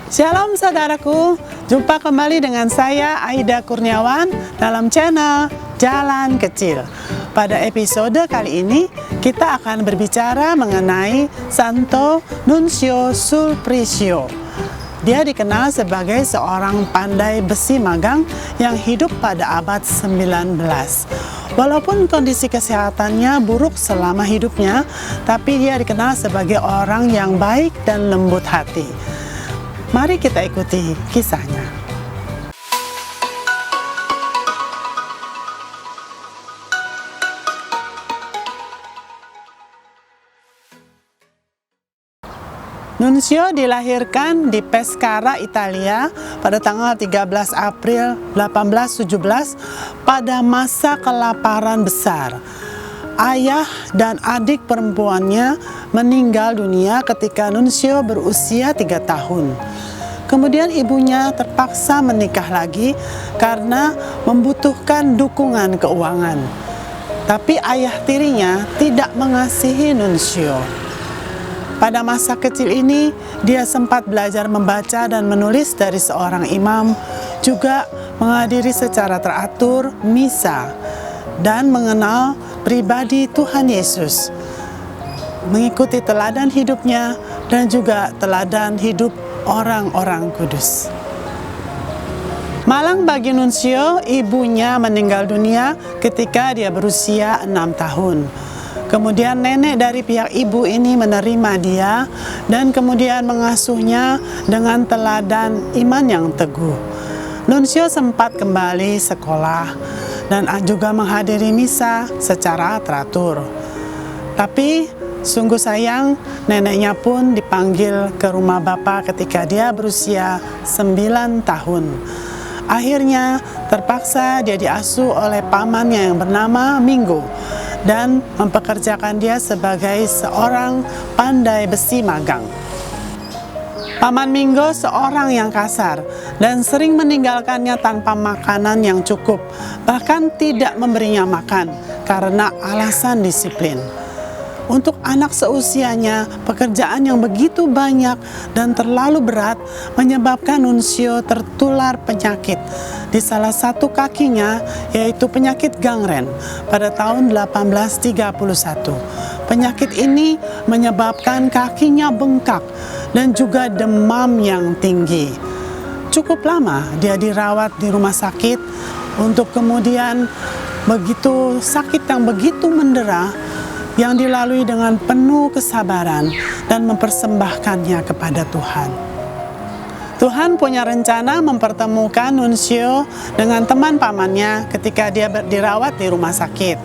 Shalom saudaraku, jumpa kembali dengan saya Aida Kurniawan dalam channel Jalan Kecil. Pada episode kali ini kita akan berbicara mengenai Santo Nunzio Sulpicio. Dia dikenal sebagai seorang pandai besi magang yang hidup pada abad 19. Walaupun kondisi kesehatannya buruk selama hidupnya, tapi dia dikenal sebagai orang yang baik dan lembut hati. Mari kita ikuti kisahnya. Nunzio dilahirkan di Pescara, Italia pada tanggal 13 April 1817 pada masa kelaparan besar. Ayah dan adik perempuannya meninggal dunia ketika Nunzio berusia 3 tahun. Kemudian ibunya terpaksa menikah lagi karena membutuhkan dukungan keuangan. Tapi ayah tirinya tidak mengasihi Nunzio. Pada masa kecil ini, dia sempat belajar membaca dan menulis dari seorang imam, juga menghadiri secara teratur misa, dan mengenal pribadi Tuhan Yesus, mengikuti teladan hidupnya dan juga teladan hidup orang-orang kudus. Malang bagi Nunzio, ibunya meninggal dunia ketika dia berusia 6 tahun. Kemudian nenek dari pihak ibu ini menerima dia dan kemudian mengasuhnya dengan teladan iman yang teguh. Nunzio sempat kembali sekolah dan juga menghadiri misa secara teratur. Tapi sungguh sayang, neneknya pun dipanggil ke rumah bapak ketika dia berusia 9 tahun. Akhirnya terpaksa dia diasuh oleh pamannya yang bernama Mingo dan mempekerjakan dia sebagai seorang pandai besi magang. Paman Mingo seorang yang kasar dan sering meninggalkannya tanpa makanan yang cukup, bahkan tidak memberinya makan karena alasan disiplin. Untuk anak seusianya, pekerjaan yang begitu banyak dan terlalu berat menyebabkan Nunzio tertular penyakit di salah satu kakinya, yaitu penyakit gangren pada tahun 1831. Penyakit ini menyebabkan kakinya bengkak dan juga demam yang tinggi. Cukup lama dia dirawat di rumah sakit untuk kemudian begitu sakit yang begitu mendera yang dilalui dengan penuh kesabaran dan mempersembahkannya kepada Tuhan. Tuhan punya rencana mempertemukan Nunzio dengan teman pamannya ketika dia dirawat di rumah sakit,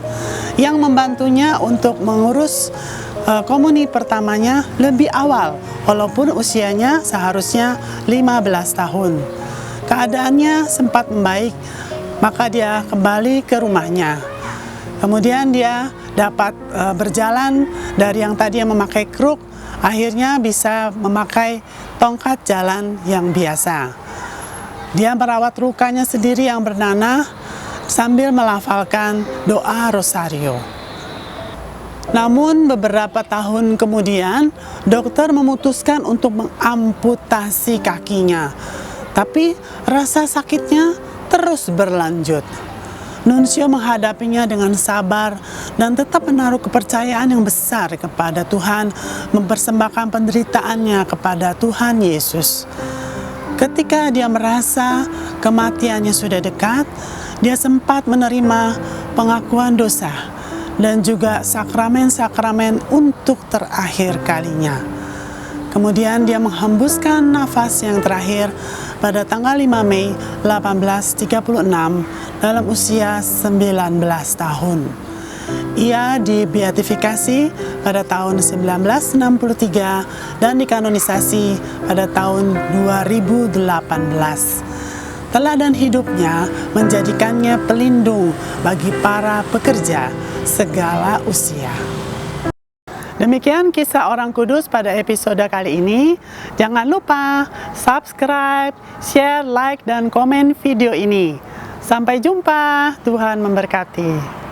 yang membantunya untuk mengurus komuni pertamanya lebih awal, walaupun usianya seharusnya 15 tahun. Keadaannya sempat membaik, maka dia kembali ke rumahnya. Kemudian dia dapat berjalan dari yang tadinya memakai kruk, akhirnya bisa memakai tongkat jalan yang biasa. Dia merawat lukanya sendiri yang bernanah sambil melafalkan doa rosario. Namun beberapa tahun kemudian, dokter memutuskan untuk mengamputasi kakinya. Tapi rasa sakitnya terus berlanjut. Nunzio menghadapinya dengan sabar dan tetap menaruh kepercayaan yang besar kepada Tuhan, mempersembahkan penderitaannya kepada Tuhan Yesus. Ketika dia merasa kematiannya sudah dekat, dia sempat menerima pengakuan dosa dan juga sakramen-sakramen untuk terakhir kalinya. Kemudian dia menghembuskan nafas yang terakhir pada tanggal 5 Mei 1836 dalam usia 19 tahun. Ia dibeatifikasi pada tahun 1963 dan dikanonisasi pada tahun 2018. Teladan hidupnya menjadikannya pelindung bagi para pekerja segala usia. Demikian kisah orang kudus pada episode kali ini. Jangan lupa subscribe, share, like, dan komen video ini. Sampai jumpa, Tuhan memberkati.